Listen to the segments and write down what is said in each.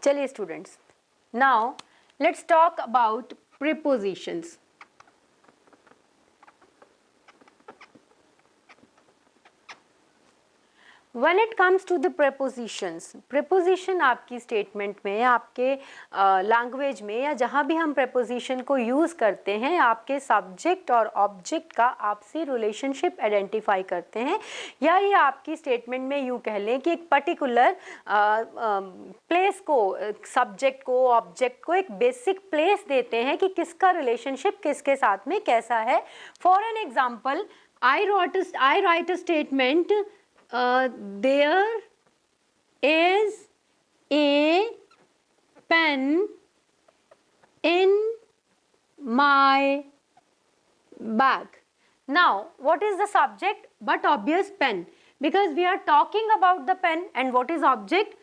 चलिए students, now let's talk about prepositions. When it comes to the prepositions, preposition आपकी statement में, आपके language में या जहाँ भी हम preposition को यूज़ करते हैं, आपके सब्जेक्ट और ऑब्जेक्ट का आपसी रिलेशनशिप आइडेंटिफाई करते हैं, या ये आपकी स्टेटमेंट में यूँ कह लें कि एक पर्टिकुलर प्लेस को, सब्जेक्ट को, ऑब्जेक्ट को एक बेसिक प्लेस देते हैं कि किसका रिलेशनशिप किसके साथ में कैसा है। For an example, I right a statement, there is a pen in my bag. Now, what is the subject but obvious pen, because we are talking about the pen, and what is object?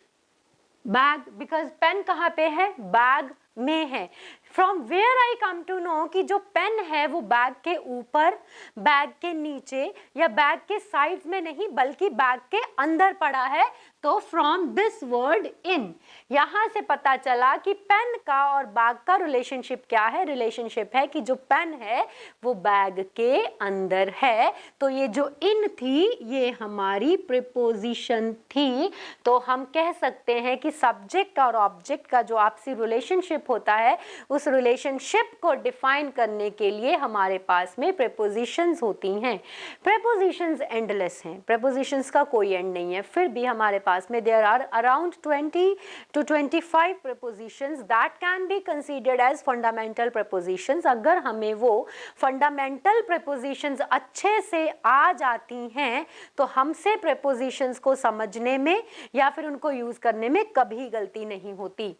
Bag, because pen कहाँ पे है? Bag में है। From where I come to know कि जो pen है वो bag के ऊपर, बैग के नीचे या बैग के साइड्स में नहीं बल्कि बैग के अंदर पड़ा है। तो फ्रॉम दिस वर्ड इन, यहाँ से पता चला कि पेन का और बैग का रिलेशनशिप क्या है। रिलेशनशिप है कि जो पेन है वो बैग के अंदर है। तो ये जो इन थी ये हमारी प्रीपोजिशन थी। तो हम कह सकते हैं कि सब्जेक्ट और ऑब्जेक्ट का जो आपसी रिलेशनशिप होता है, उस रिलेशनशिप को डिफाइन करने के लिए हमारे पास में प्रीपोजिशंस होती हैं। प्रीपोजिशंस एंडलेस हैं, प्रीपोजिशंस का कोई एंड नहीं है। फिर भी हमारे पास में there are around 20 to 25 prepositions that can be considered as fundamental prepositions. अगर हमें वो फंडामेंटल प्रीपोजिशंस अच्छे से आ जाती हैं तो हमसे प्रीपोजिशंस को समझने में या फिर उनको यूज करने में कभी गलती नहीं होती।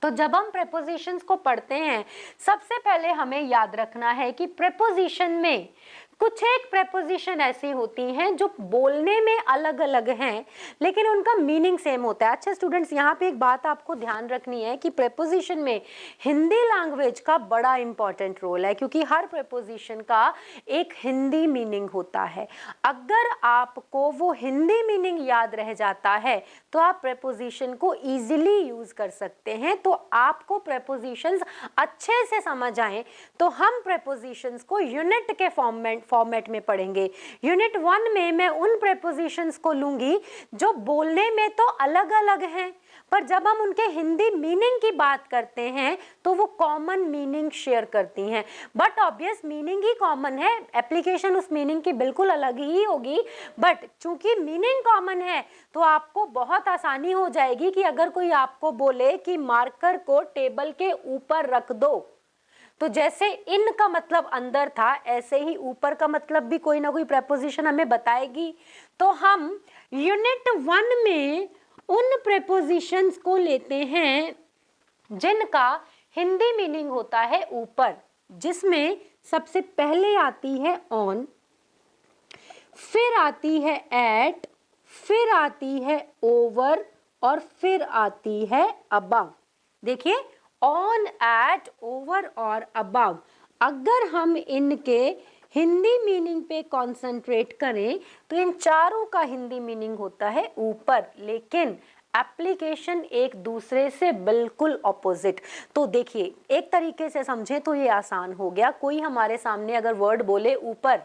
तो जब हम प्रीपोजिशंस को पढ़ते हैं, सबसे पहले हमें याद रखना है कि प्रीपोजिशन में कुछ एक प्रीपोजिशन ऐसी होती हैं जो बोलने में अलग अलग हैं लेकिन उनका मीनिंग सेम होता है। अच्छा स्टूडेंट्स, यहाँ पे एक बात आपको ध्यान रखनी है कि प्रीपोजिशन में हिंदी लैंग्वेज का बड़ा इंपॉर्टेंट रोल है, क्योंकि हर प्रीपोजिशन का एक हिंदी मीनिंग होता है। अगर आपको वो हिंदी मीनिंग याद रह जाता है तो आप प्रीपोजिशन को ईजिली यूज कर सकते हैं। तो आपको प्रीपोजिशंस अच्छे से समझ आए तो हम प्रीपोजिशंस को यूनिट के फॉर्मेट में पढ़ेंगे। यूनिट 1 में मैं उन प्रीपोजिशंस को लूंगी जो बोलने में तो अलग अलग हैं, पर जब हम उनके हिंदी मीनिंग की बात करते हैं तो वो कॉमन मीनिंग शेयर करती हैं। But obvious meaning he common है, एप्लीकेशन उस मीनिंग की बिल्कुल अलग ही होगी, बट चूंकि मीनिंग कॉमन है तो आपको बहुत आसानी हो जाएगी कि अगर कोई आपको बोले कि मार्कर को टेबल के ऊपर रख दो, तो जैसे इन का मतलब अंदर था, ऐसे ही ऊपर का मतलब भी कोई ना कोई प्रीपोजिशन हमें बताएगी। तो हम यूनिट 1 में उन प्रीपोजिशंस को लेते हैं जिनका हिंदी मीनिंग होता है ऊपर, जिसमें सबसे पहले आती है ऑन, फिर आती है एट, फिर आती है ओवर और फिर आती है अबव। देखिए, ऑन, एट, ओवर और अबव, अगर हम इनके हिंदी मीनिंग पे कंसंट्रेट करें तो इन चारों का हिंदी मीनिंग होता है ऊपर, लेकिन एप्लीकेशन एक दूसरे से बिल्कुल ऑपोजिट। तो देखिए, एक तरीके से समझे तो ये आसान हो गया। कोई हमारे सामने अगर वर्ड बोले ऊपर,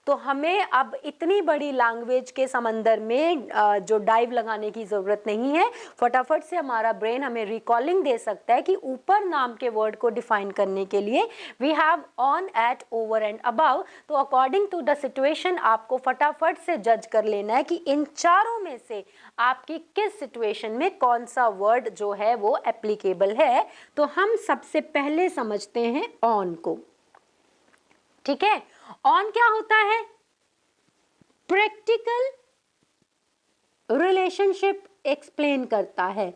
तो हमें अब इतनी बड़ी लैंग्वेज के समंदर में जो डाइव लगाने की ज़रूरत नहीं है। फटाफट से हमारा ब्रेन हमें रिकॉलिंग दे सकता है कि ऊपर नाम के वर्ड को डिफाइन करने के लिए we have on, at, over and above. तो अकॉर्डिंग टू द सिचुएशन आपको फटाफट से जज कर लेना है कि इन चारों में से आपकी किस सिचुएशन में कौन सा वर्ड जो है वो एप्लीकेबल है। तो हम सबसे पहले समझते हैं ऑन को। ठीक है, ऑन क्या होता है? प्रैक्टिकल रिलेशनशिप एक्सप्लेन करता है।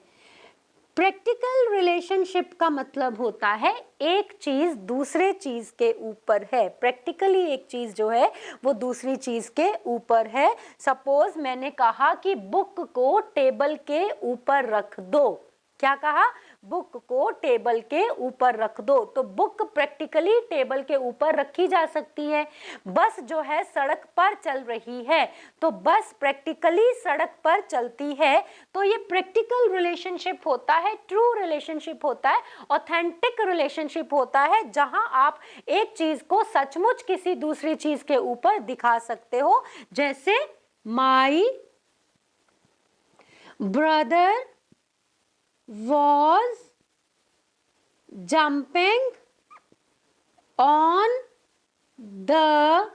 प्रैक्टिकल रिलेशनशिप का मतलब होता है एक चीज दूसरे चीज के ऊपर है। प्रैक्टिकली एक चीज जो है वो दूसरी चीज के ऊपर है। सपोज मैंने कहा कि बुक को टेबल के ऊपर रख दो, क्या कहा? बुक को टेबल के ऊपर रख दो। तो बुक प्रैक्टिकली टेबल के ऊपर रखी जा सकती है। बस जो है सड़क पर चल रही है, तो बस प्रैक्टिकली सड़क पर चलती है। तो ये प्रैक्टिकल रिलेशनशिप होता है, ट्रू रिलेशनशिप होता है, ऑथेंटिक रिलेशनशिप होता है, जहां आप एक चीज को सचमुच किसी दूसरी चीज के ऊपर दिखा सकते हो। जैसे my brother was jumping on the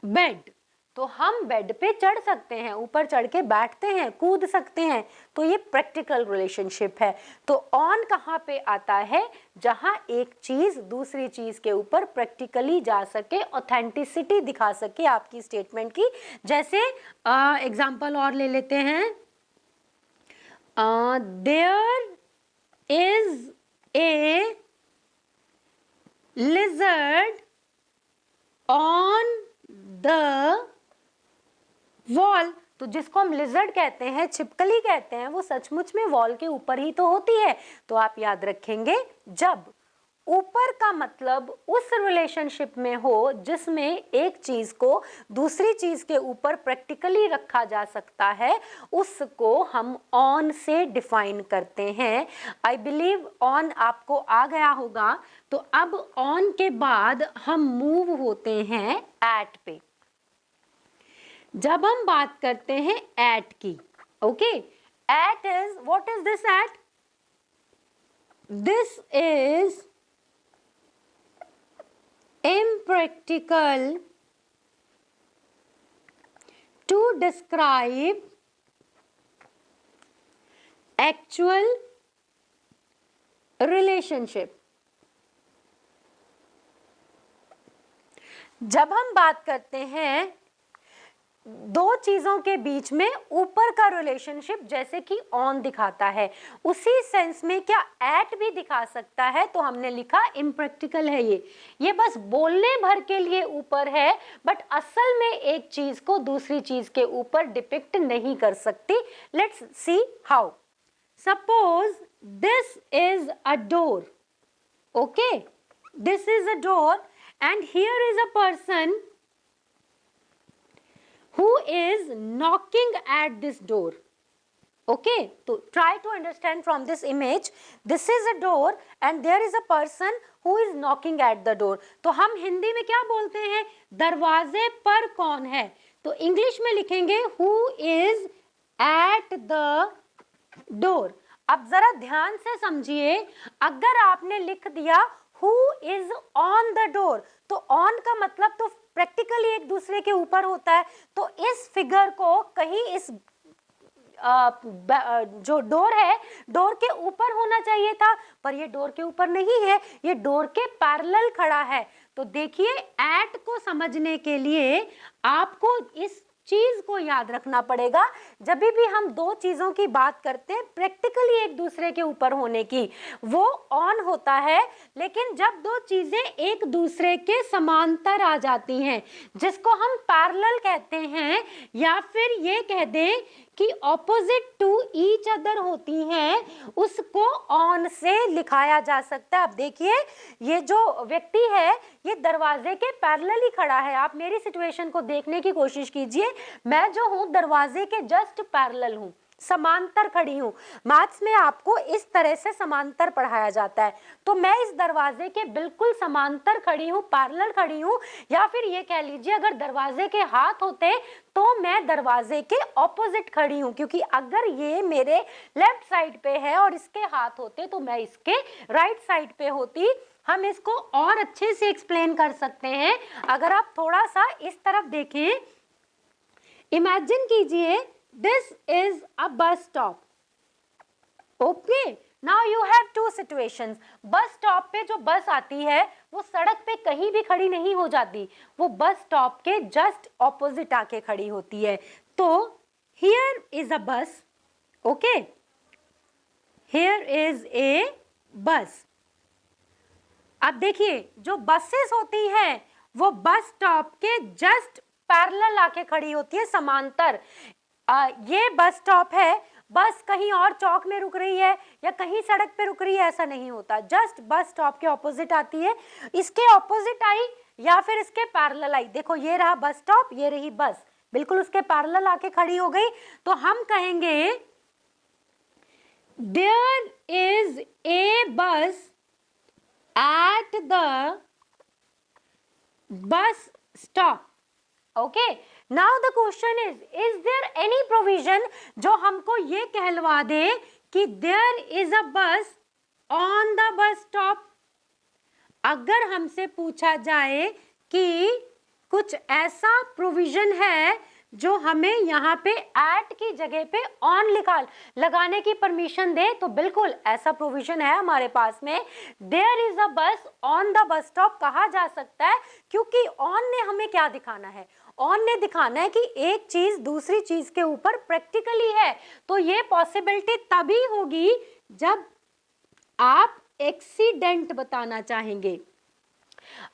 bed। तो हम बेड पे चढ़ सकते हैं, ऊपर चढ़ के बैठते हैं, कूद सकते हैं। तो ये प्रैक्टिकल रिलेशनशिप है। तो ऑन कहाँ पे आता है? जहां एक चीज दूसरी चीज के ऊपर प्रैक्टिकली जा सके, ऑथेंटिसिटी दिखा सके आपकी स्टेटमेंट की। जैसे एग्जांपल और ले लेते हैं। There is a lizard on the wall। तो जिसको हम लिजर्ड कहते हैं, छिपकली कहते हैं, वो सचमुच में वॉल के ऊपर ही तो होती है। तो आप याद रखेंगे, जब ऊपर का मतलब उस रिलेशनशिप में हो जिसमें एक चीज को दूसरी चीज के ऊपर प्रैक्टिकली रखा जा सकता है, उसको हम ऑन से डिफाइन करते हैं। आई बिलीव ऑन आपको आ गया होगा। तो अब ऑन के बाद हम मूव होते हैं एट पे। जब हम बात करते हैं एट की, okay, at is, what is this at? This is impractical to describe actual relationship। जब हम बात करते हैं दो चीजों के बीच में ऊपर का रिलेशनशिप, जैसे कि ऑन दिखाता है, उसी सेंस में क्या एट भी दिखा सकता है? तो हमने लिखा इम्प्रैक्टिकल है ये बस बोलने भर के लिए ऊपर है, बट असल में एक चीज को दूसरी चीज के ऊपर डिपिक्ट नहीं कर सकती। Let's see how. Suppose this is a door, okay, this is a door and here is a person who is knocking at this door। okay, so try to understand from this image, this is a door and there is a person who is knocking at the door। तो हम हिंदी में क्या बोलते हैं? दरवाजे पर कौन है? तो इंग्लिश में लिखेंगे who is at the door। अब जरा ध्यान से समझिए, अगर आपने लिख दिया who is on the door, तो on का मतलब तो प्रैक्टिकली एक दूसरे के ऊपर होता है। तो इस फिगर को कहीं इस जो डोर है, डोर के ऊपर होना चाहिए था, पर ये डोर के ऊपर नहीं है, ये डोर के पैरेलल खड़ा है। तो देखिए, एट को समझने के लिए आपको इस चीज को याद रखना पड़ेगा। जब भी हम दो चीजों की बात करते हैं प्रैक्टिकली एक दूसरे के ऊपर होने की, वो ऑन होता है। लेकिन जब दो चीजें एक दूसरे के समांतर आ जाती हैं, जिसको हम पैरेलल कहते हैं, या फिर ये कह दें कि ऑपोजिट टू ईच अदर होती हैं, उसको ऑन से लिखाया जा सकता है। अब देखिए, ये जो व्यक्ति है ये दरवाजे के पैरेलल ही खड़ा है। आप मेरी सिचुएशन को देखने की कोशिश कीजिए, मैं जो हूं दरवाजे के जस्ट पैरेलल हूं, समांतर खड़ी हूं। मैथ्स में आपको इस तरह से समांतर पढ़ाया जाता है। तो मैं इस दरवाजे के बिल्कुल समांतर खड़ी हूं, पैरेलल खड़ी हूं, या फिर ये कह लीजिए अगर दरवाजे के हाथ होते तो मैं दरवाजे के ऑपोजिट खड़ी हूं, क्योंकि अगर ये मेरे लेफ्ट साइड पे है और इसके हाथ होते तो मैं इसके राइट साइड पे होती। हम इसको और अच्छे से एक्सप्लेन कर सकते हैं। अगर आप थोड़ा सा इस तरफ देखें, इमेजिन कीजिए this is a bus stop, okay. Now you have two situations. Bus stop पे जो बस आती है वो सड़क पे कहीं भी खड़ी नहीं हो जाती, वो बस स्टॉप के जस्ट ऑपोजिट आके खड़ी होती है। तो हियर इज अ बस, ओके, हियर इज ए बस। अब देखिए, जो बसेस होती हैं वो बस स्टॉप के जस्ट पैरेलल आके खड़ी होती है, समांतर। ये बस स्टॉप है बस कहीं और चौक में रुक रही है या कहीं सड़क पे रुक रही है, ऐसा नहीं होता। जस्ट बस स्टॉप के ऑपोजिट आती है, इसके ऑपोजिट आई या फिर इसके पैरेलल आई। देखो ये रहा बस स्टॉप, ये रही बस, बिल्कुल उसके पैरेलल आके खड़ी हो गई, तो हम कहेंगे there is a bus at the bus stop. Okay, now the question is there any provision जो हमको ये कहलवा दे कि देयर इज अ बस ऑन द बस स्टॉप। अगर हमसे पूछा जाए कि कुछ ऐसा प्रोविजन है जो हमें यहाँ पे एट की जगह पे ऑन लगाने की परमिशन दे, तो बिल्कुल ऐसा प्रोविजन है हमारे पास में। देयर इज अ बस ऑन द बस स्टॉप कहा जा सकता है, क्योंकि ऑन ने हमें क्या दिखाना है, ऑन ने दिखाना है कि एक चीज दूसरी चीज के ऊपर प्रैक्टिकली है। तो ये पॉसिबिलिटी तभी होगी जब आप एक्सीडेंट बताना चाहेंगे।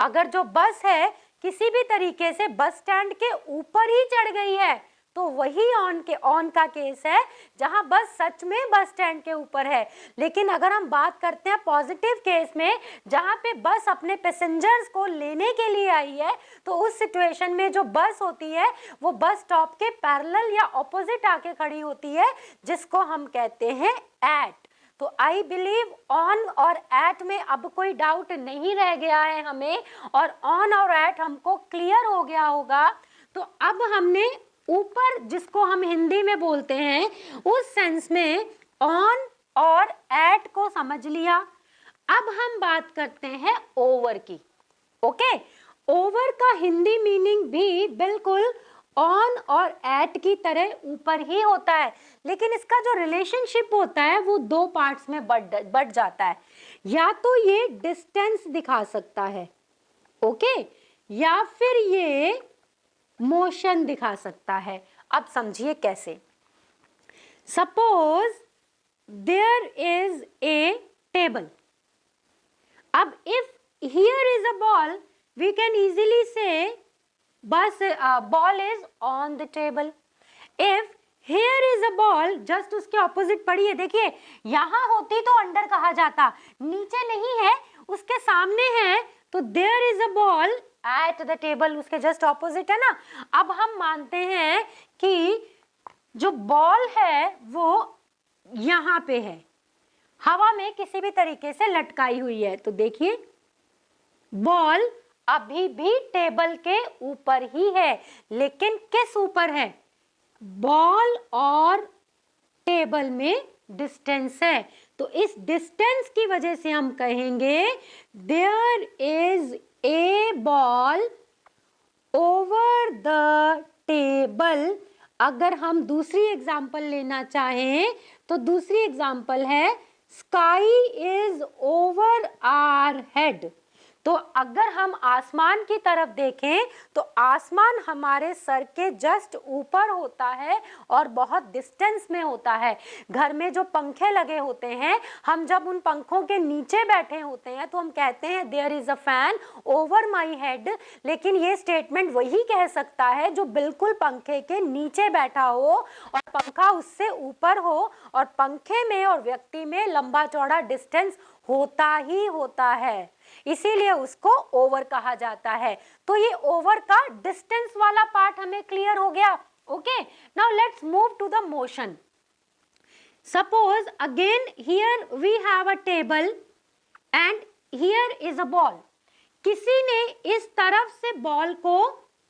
अगर जो बस है किसी भी तरीके से बस स्टैंड के ऊपर ही चढ़ गई है, तो वही ऑन का केस है जहां बस सच में बस स्टैंड के ऊपर है। लेकिन अगर हम बात करते हैं पॉजिटिव केस में, जहां पे बस अपने पैसेंजर्स को लेने के लिए आई है, तो उस सिचुएशन में जो बस होती है वो बस स्टॉप के पैरेलल या ऑपोजिट आके खड़ी होती है, जिसको हम कहते हैं एट। तो आई बिलीव ऑन और एट में अब कोई डाउट नहीं रह गया है हमें, और ऑन और एट हमको क्लियर हो गया होगा। तो अब हमने ऊपर जिसको हम हिंदी में बोलते हैं उस सेंस में ऑन और एट को समझ लिया। अब हम बात करते हैं ओवर की। ओके, ओवर का हिंदी मीनिंग भी बिल्कुल ऑन और एट की तरह ऊपर ही होता है, लेकिन इसका जो रिलेशनशिप होता है वो दो पार्ट्स में बढ़ जाता है। या तो ये डिस्टेंस दिखा सकता है, ओके, या फिर ये मोशन दिखा सकता है। अब समझिए कैसे। Suppose there is a table. अब if here is a ball, we can easily see बस ball is on the table. If here is a ball, just उसके ऑपोजिट पड़ी है, देखिए यहां होती तो अंडर कहा जाता, नीचे नहीं है उसके सामने है, तो there is a ball at the table, उसके जस्ट ऑपोजिट है ना। अब हम मानते हैं कि जो बॉल है वो यहां पे है, हवा में किसी भी तरीके से लटकाई हुई है, तो देखिए बॉल अभी भी टेबल के ऊपर ही है, लेकिन किस ऊपर है, बॉल और टेबल में डिस्टेंस है। तो इस डिस्टेंस की वजह से हम कहेंगे there is a ball over the table. अगर हम दूसरी एग्जांपल लेना चाहें तो दूसरी एग्जांपल है sky is over our head. तो अगर हम आसमान की तरफ देखें तो आसमान हमारे सर के जस्ट ऊपर होता है और बहुत डिस्टेंस में होता है। घर में जो पंखे लगे होते हैं, हम जब उन पंखों के नीचे बैठे होते हैं तो हम कहते हैं there is a fan over my head, लेकिन ये स्टेटमेंट वही कह सकता है जो बिल्कुल पंखे के नीचे बैठा हो और पंखा उससे ऊपर हो, और पंखे में और व्यक्ति में लंबा चौड़ा डिस्टेंस होता ही होता है, इसीलिए उसको ओवर कहा जाता है। तो ये ओवर का डिस्टेंस वाला पार्ट हमें क्लियर हो गया। Okay, now let's move to the motion. Suppose again here we have a table and here is a ball. किसी ने इस तरफ से बॉल को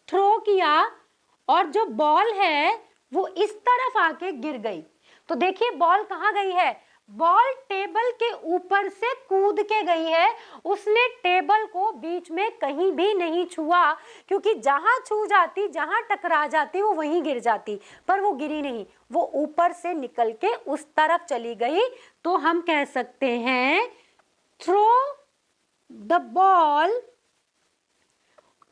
थ्रो किया और जो बॉल है वो इस तरफ आके गिर गई। तो देखिए बॉल कहाँ गई है, बॉल टेबल के ऊपर से कूद के गई है, उसने टेबल को बीच में कहीं भी नहीं छुआ, क्योंकि जहां छू जाती, जहां टकरा जाती वो वहीं गिर जाती, पर वो गिरी नहीं, वो ऊपर से निकल के उस तरफ चली गई। तो हम कह सकते हैं throw the ball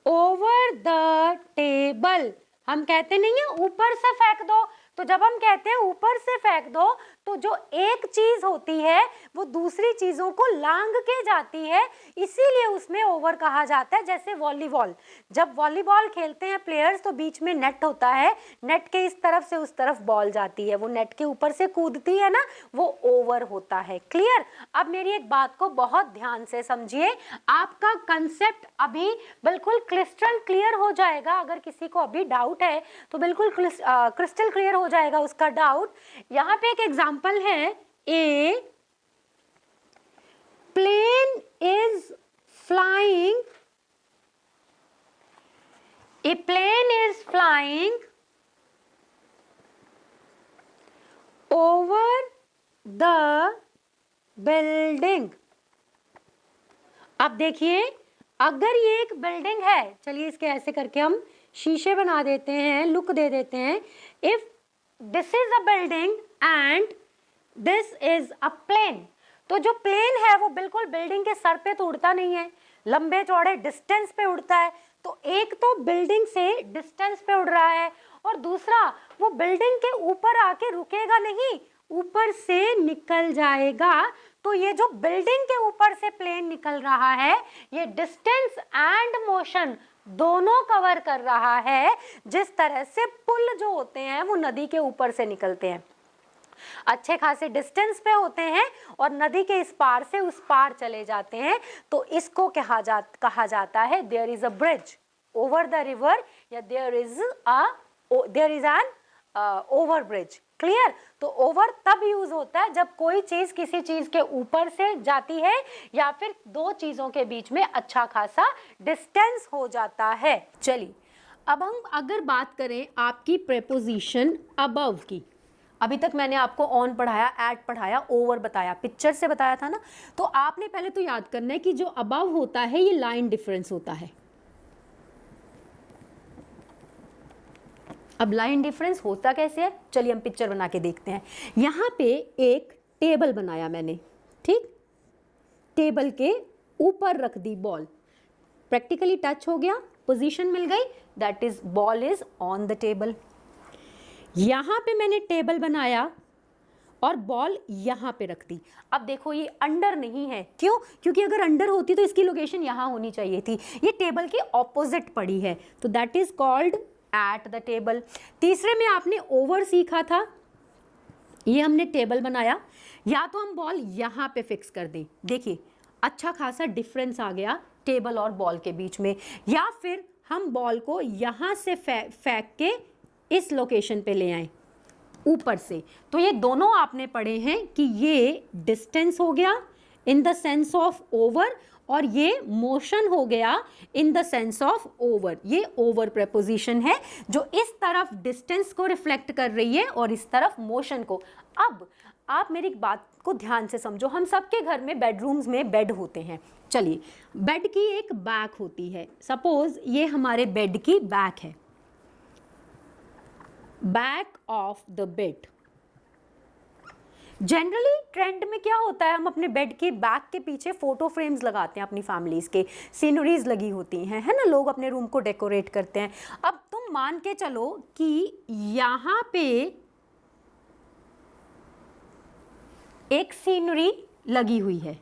over the table. हम कहते नहीं है ऊपर से फेंक दो, तो जब हम कहते हैं ऊपर से फेंक दो तो जो एक चीज होती है वो दूसरी चीजों को लांग के जाती है, इसीलिए उसमें ओवर कहा जाता है। जैसे वॉलीबॉल, जब वॉलीबॉल खेलते हैं प्लेयर्स तो बीच में नेट होता है, नेट के इस तरफ से उस तरफ बॉल जाती है, वो नेट के ऊपर से कूदती है ना, वो ओवर होता है। क्लियर? अब मेरी एक बात को बहुत ध्यान से समझिए, आपका कंसेप्ट अभी बिल्कुल क्रिस्टल क्लियर हो जाएगा। अगर किसी को अभी डाउट है तो बिल्कुल क्रिस्टल क्लियर हो जाएगा उसका डाउट। यहाँ पे एक एग्जांपल है, a plane is flying, a plane is flying over the building। अब देखिए, अगर ये एक बिल्डिंग है, चलिए इसके ऐसे करके हम शीशे बना देते हैं, लुक दे देते हैं। If this is a building and this is a plane, तो जो प्लेन है वो बिल्कुल बिल्डिंग के सर पे तो उड़ता नहीं है, लंबे चौड़े डिस्टेंस पे उड़ता है। तो एक तो बिल्डिंग से डिस्टेंस पे उड़ रहा है, और दूसरा वो बिल्डिंग के ऊपर आके रुकेगा नहीं, ऊपर से निकल जाएगा। तो ये जो बिल्डिंग के ऊपर से प्लेन निकल रहा है, ये डिस्टेंस एंड मोशन दोनों कवर कर रहा है। जिस तरह से पुल जो होते हैं वो नदी के ऊपर से निकलते हैं, अच्छे खासे डिस्टेंस पे होते हैं और नदी के इस पार से उस पार चले जाते हैं, तो इसको कहा जाता है there is a bridge over the river, या there is an over bridge. Clear? तो ओवर तब यूज होता है जब कोई चीज किसी चीज के ऊपर से जाती है, या फिर दो चीजों के बीच में अच्छा खासा डिस्टेंस हो जाता है। चलिए अब हम अगर बात करें आपकी प्रेपोजिशन अबव की, अभी तक मैंने आपको ऑन पढ़ाया, एट पढ़ाया, ओवर बताया, पिक्चर से बताया था ना, तो आपने पहले तो याद करना है कि जो अबव होता है ये लाइन डिफरेंस होता है। अब लाइन डिफरेंस होता कैसे है, चलिए हम पिक्चर बना के देखते हैं। यहाँ पे एक टेबल बनाया मैंने, ठीक, टेबल के ऊपर रख दी बॉल, प्रैक्टिकली टच हो गया, पोजीशन मिल गई, that is ball is on the table. यहाँ पे मैंने टेबल बनाया और बॉल यहाँ पे रख दी। अब देखो ये अंडर नहीं है, क्यों? क्योंकि अगर अंडर होती तो इसकी लोकेशन यहाँ होनी चाहिए थी, ये टेबल के ऑपोजिट पड़ी है, तो that is called eight the table. तीसरे में आपने ओवर सीखा था, ये हमने टेबल बनाया, या तो हम बॉल यहाँ पे फिक्स कर दें, देखिए अच्छा खासा डिफरेंस आ गया टेबल और बॉल के बीच में, या फिर हम बॉल को यहाँ से फेंक के इस लोकेशन पे ले आए ऊपर से। तो ये दोनों आपने पढ़े हैं कि ये डिस्टेंस हो गया in the sense of over, और ये मोशन हो गया in the sense of over. ये ओवर प्रेपोजिशन है जो इस तरफ डिस्टेंस को रिफ्लेक्ट कर रही है और इस तरफ मोशन को। अब आप मेरी बात को ध्यान से समझो, हम सबके घर में बेडरूम्स में बेड होते हैं। चलिए, बेड की एक बैक होती है, सपोज ये हमारे बेड की बैक है, back of the bed. Generally trend में क्या होता है, हम अपने बेड के बैक के पीछे फोटो फ्रेम्स लगाते हैं, अपनी फैमिलीज के सीनरीज लगी होती हैं, है ना, लोग अपने रूम को डेकोरेट करते हैं। अब तुम मान के चलो कि यहाँ पे एक सीनरी लगी हुई है।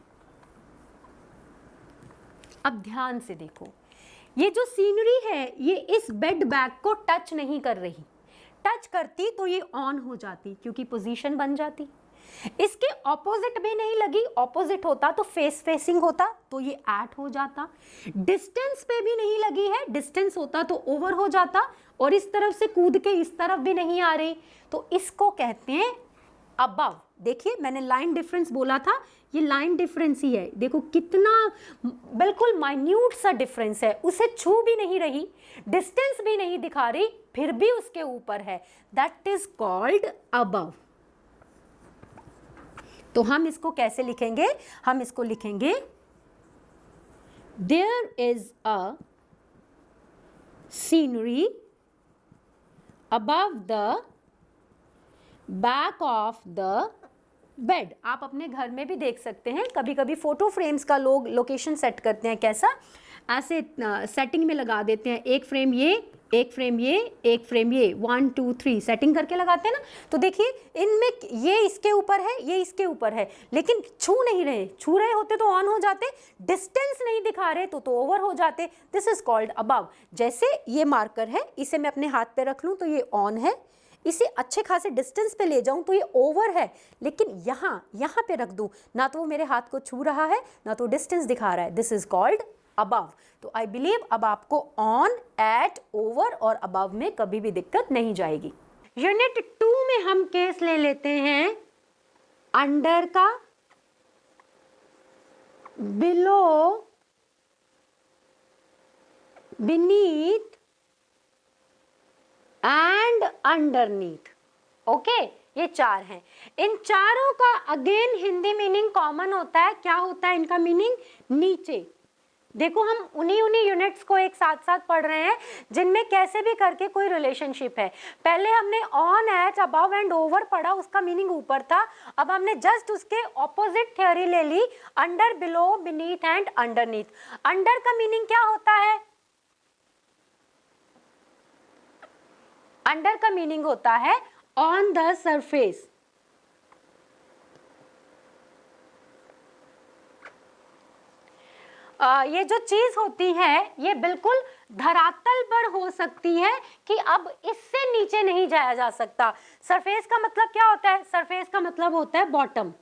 अब ध्यान से देखो, ये जो सीनरी है ये इस बेड बैक को टच नहीं कर रही, टच करती तो ये ऑन हो जाती क्योंकि पोजीशन बन जाती। इसके ऑपोजिट भी नहीं लगी, ऑपोजिट होता तो फेस फेसिंग होता तो ये एट हो जाता। डिस्टेंस पे भी नहीं लगी है, डिस्टेंस होता तो ओवर हो जाता, और इस तरफ से कूद के इस तरफ भी नहीं आ रही, तो इसको कहते हैं अबव। देखिए मैंने लाइन डिफरेंस बोला था, ये लाइन डिफरेंस ही है, देखो कितना बिल्कुल माइन्यूट सा डिफरेंस है, उसे छू भी नहीं रही, डिस्टेंस भी नहीं दिखा रही, फिर भी उसके ऊपर है, दैट इज कॉल्ड अबव। तो हम इसको कैसे लिखेंगे, हम इसको लिखेंगे there is a scenery above the back of the bed. आप अपने घर में भी देख सकते हैं, कभी कभी फोटो फ्रेम्स का लोग लोकेशन सेट करते हैं, कैसा, ऐसे सेटिंग में लगा देते हैं, एक फ्रेम ये, एक फ्रेम ये, एक फ्रेम ये, 1 2 3 सेटिंग करके लगाते हैं ना। तो देखिए इनमें ये इसके ऊपर है, ये इसके ऊपर है, लेकिन छू नहीं रहे, छू रहे होते तो ऑन हो जाते, डिस्टेंस नहीं दिखा रहे तो ओवर हो जाते। This is called above. जैसे ये मार्कर है, इसे मैं अपने हाथ पे रख लूं तो ये ऑन है, इसे अच्छे खासे डिस्टेंस पे ले जाऊं तो ये ओवर है, लेकिन यहाँ पे रख दूं ना तो वो मेरे हाथ को छू रहा है ना तो डिस्टेंस दिखा रहा है। This is called above. तो आई बिलीव अब आपको ऑन, एट, ओवर और अबव में कभी भी दिक्कत नहीं जाएगी। यूनिट 2 में हम केस ले लेते हैं अंडर का, below, beneath and underneath. Okay, ये 4 हैं। इन चारों का अगेन हिंदी मीनिंग कॉमन होता है। क्या होता है इनका मीनिंग? नीचे। देखो हम उन्हीं यूनिट्स को एक साथ साथ पढ़ रहे हैं जिनमें कैसे भी करके कोई रिलेशनशिप है। पहले हमने on, at, above and over पढ़ा, उसका मीनिंग ऊपर था। अब हमने जस्ट उसके ऑपोजिट थ्योरी ले ली, under, below, beneath and underneath. Under का मीनिंग क्या होता है? अंडर का मीनिंग होता है ऑन द सरफेस। ये जो चीज होती है ये बिल्कुल धरातल पर हो सकती है कि अब इससे नीचे नहीं जाया जा सकता। सरफेस का मतलब क्या होता है? सरफेस का मतलब होता है बॉटम।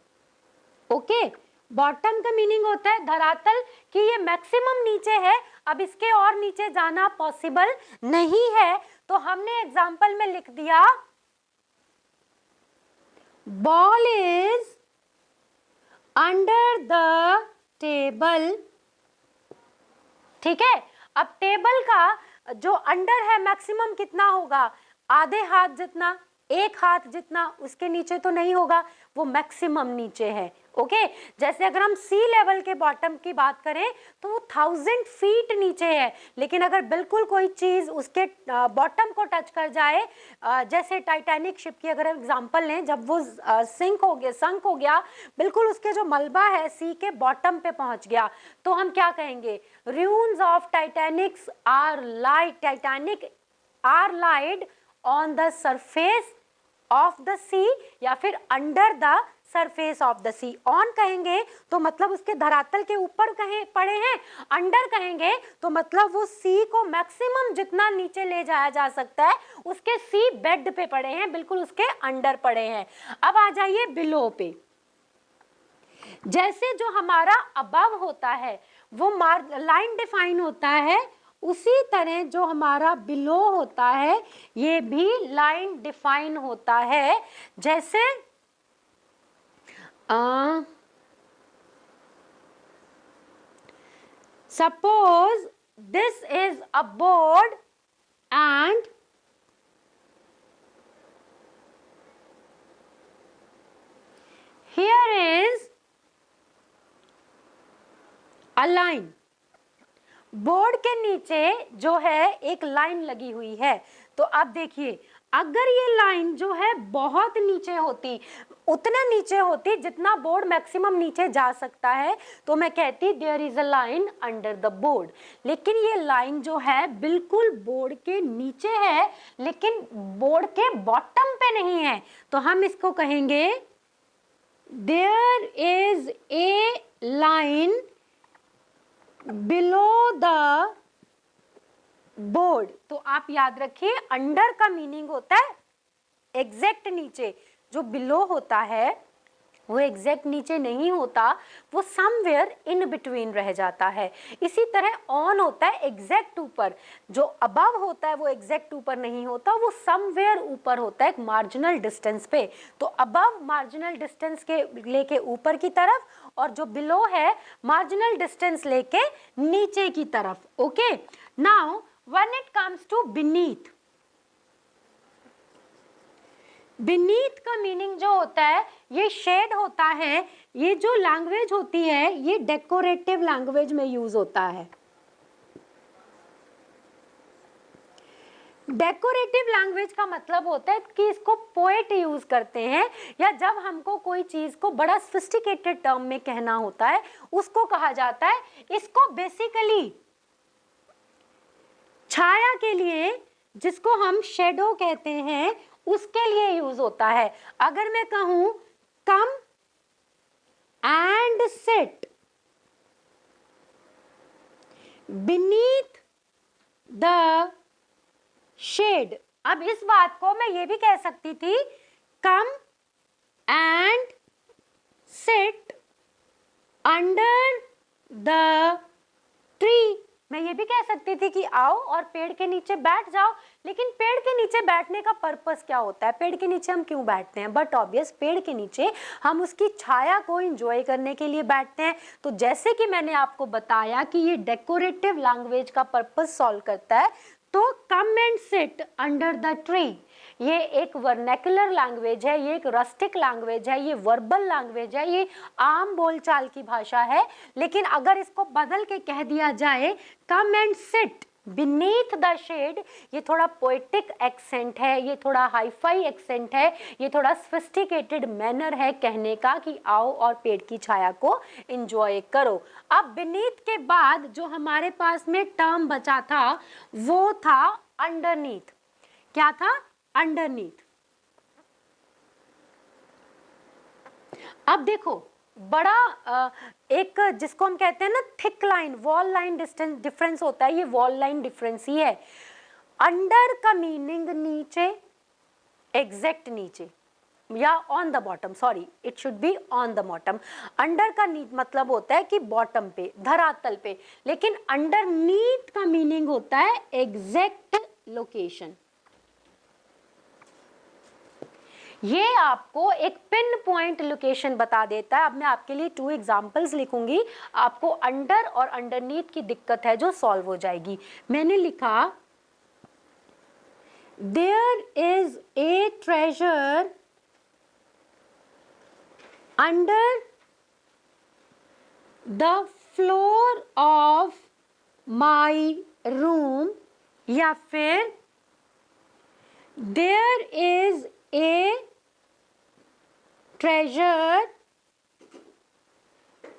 ओके, बॉटम का मीनिंग होता है धरातल, कि ये मैक्सिमम नीचे है, अब इसके और नीचे जाना पॉसिबल नहीं है। तो हमने एग्जाम्पल में लिख दिया ball is under the table. ठीक है, अब टेबल का जो अंडर है मैक्सिमम कितना होगा? आधे हाथ जितना, एक हाथ जितना, उसके नीचे तो नहीं होगा, वो मैक्सिमम नीचे है। ओके, जैसे अगर हम सी लेवल के बॉटम की बात करें तो वो 1000 फीट नीचे है, लेकिन अगर बिल्कुल कोई चीज उसके बॉटम को टच कर जाए, जैसे टाइटैनिक शिप की अगर एग्जांपल लें, जब वो संक हो गया, बिल्कुल उसके जो मलबा है सी के बॉटम पे पहुंच गया, तो हम क्या कहेंगे? ruins of Titanic are laid on the surface of the sea, या फिर under the surface of the sea। on कहेंगे तो मतलब उसके धरातल के ऊपर पड़े हैं, अंडर कहेंगे तो मतलब वो सी को मैक्सिमम जितना नीचे ले जाया जा सकता है उसके सी बेड पे पड़े हैं, बिल्कुल उसके अंडर पड़े हैं। अब आ जाइए बिलो पे। जैसे जो हमारा अबव होता है वो लाइन डिफाइन होता है, उसी तरह जो हमारा बिलो होता है ये भी लाइन डिफाइन होता है। जैसे suppose this is a board and here is a line. Board के नीचे जो है एक लाइन लगी हुई है, तो अब देखिए अगर ये लाइन जो है बहुत नीचे होती, उतना नीचे होती जितना बोर्ड मैक्सिमम नीचे जा सकता है, तो मैं कहती there is a line under the board. लेकिन ये लाइन जो है बिल्कुल बोर्ड के नीचे है, लेकिन बोर्ड के बॉटम पे नहीं है, तो हम इसको कहेंगे there is a line below the board. तो आप याद रखिए अंडर का मीनिंग होता है एग्जैक्ट नीचे, जो बिलो होता है वो एग्जैक्ट नीचे नहीं होता, वो समवेयर इन बिटवीन रह जाता है। इसी तरह ऑन होता है एग्जैक्ट ऊपर, जो अबव होता है वो एग्जैक्ट ऊपर नहीं होता, वो समवेयर ऊपर होता है एक मार्जिनल डिस्टेंस पे। तो अबव मार्जिनल डिस्टेंस के लेके ऊपर की तरफ, और जो बिलो है मार्जिनल डिस्टेंस लेके नीचे की तरफ। Okay, now when it comes to beneath, beneath का मीनिंग जो होता है ये शेड होता है। ये जो लैंग्वेज होती है ये डेकोरेटिव लैंग्वेज में यूज होता है। डेकोरेटिव लैंग्वेज का मतलब होता है कि इसको पोएट यूज करते हैं, या जब हमको कोई चीज को बड़ा सोफिस्टिकेटेड टर्म में कहना होता है उसको कहा जाता है। इसको बेसिकली छाया के लिए, जिसको हम शेडो कहते हैं, उसके लिए यूज होता है। अगर मैं कहूं come and sit beneath the shade, अब इस बात को मैं ये भी कह सकती थी, कम and sit under the tree. मैं ये भी कह सकती थी कि आओ और पेड़ के नीचे बैठ जाओ, लेकिन पेड़ के नीचे बैठने का पर्पस क्या होता है, पेड़ के नीचे हम क्यों बैठते हैं? बट ऑब्वियस, पेड़ के नीचे हम उसकी छाया को एंजॉय करने के लिए बैठते हैं। तो जैसे कि मैंने आपको बताया कि ये डेकोरेटिव लैंग्वेज का पर्पस सॉल्व करता है, तो कम and sit under the tree, ये एक वर्नेकुलर लैंग्वेज है, ये एक रस्टिक लैंग्वेज है, ये वर्बल लैंग्वेज है, ये आम बोलचाल की भाषा है। लेकिन अगर इसको बदल के कह दिया जाए come and sit beneath the shade, ये थोड़ा पोएटिक एक्सेंट है, ये थोड़ा हाईफाई एक्सेंट है, ये थोड़ा सोफिस्टिकेटेड मैनर है कहने का कि आओ और पेड़ की छाया को एंजॉय करो। अब बीनीथ के बाद जो हमारे पास में टर्म बचा था वो था अंडरनीथ। क्या था? अंडरनीथ। अब देखो, बड़ा एक जिसको हम कहते हैं ना thick line, wall line difference होता है, ये वॉल लाइन डिफरेंस ही है। अंडर का मीनिंग नीचे, एग्जैक्ट नीचे या on the bottom, sorry it should be on the bottom. Under का मतलब होता है कि बॉटम पे, धरातल पे, लेकिन अंडरनीथ का मीनिंग होता है एग्जैक्ट लोकेशन। ये आपको एक पिन पॉइंट लोकेशन बता देता है। अब मैं आपके लिए 2 एग्जांपल्स लिखूंगी, आपको अंडर और अंडरनीथ की दिक्कत है जो सॉल्व हो जाएगी। मैंने लिखा there is a treasure under the floor of my room, या फिर there is a treasure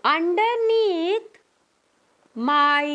underneath my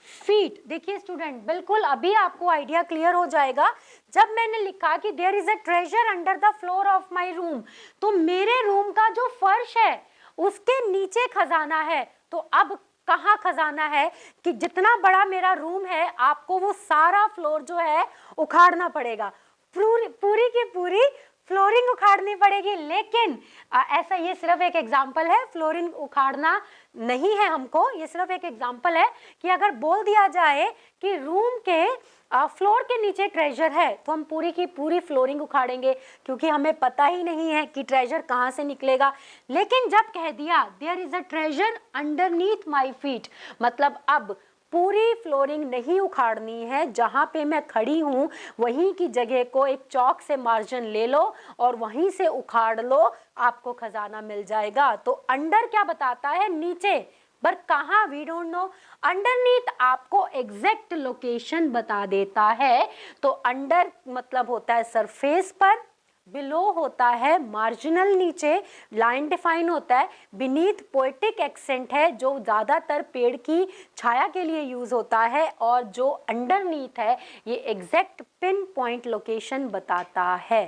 feet। देखिए स्टूडेंट, बिल्कुल अभी आपको आइडिया क्लियर हो जाएगा। जब मैंने लिखा कि there is a treasure under the floor of my room, तो मेरे रूम का जो फर्श है उसके नीचे खजाना है। तो अब कहाँ खजाना है कि जितना बड़ा मेरा रूम है आपको वो सारा फ्लोर जो है उखाड़ना पड़ेगा, पूरी की पूरी फ्लोरिंग उखाड़नी पड़ेगी। लेकिन ऐसा, ये सिर्फ एक एग्जाम्पल है, फ्लोरिंग उखाड़ना नहीं है हमको, ये सिर्फ एक एग्जाम्पल है कि अगर बोल दिया जाए कि रूम के फ्लोर के नीचे ट्रेजर है तो हम पूरी की पूरी फ्लोरिंग उखाड़ेंगे, क्योंकि हमें पता ही नहीं है कि ट्रेजर कहाँ से निकलेगा। लेकिन जब कह दिया there is a treasure underneath my feet, मतलब अब पूरी फ्लोरिंग नहीं उखाड़नी है, जहाँ पे मैं खड़ी हूँ वहीं की जगह को एक चौक से मार्जिन ले लो और वहीं से उखाड़ लो, आपको खजाना मिल जाएगा। तो अंडर क्या बताता है? नीचे, पर कहाँ वी डोंट नो। अंडरनीथ आपको एग्जैक्ट लोकेशन बता देता है। तो अंडर मतलब होता है सरफेस पर, बिलो होता है मार्जिनल नीचे, लाइन डिफाइन होता है, बीनीथ पोएटिक एक्सेंट है जो ज़्यादातर पेड़ की छाया के लिए यूज़ होता है, और जो अंडरनीथ है ये एग्जैक्ट पिन पॉइंट लोकेशन बताता है।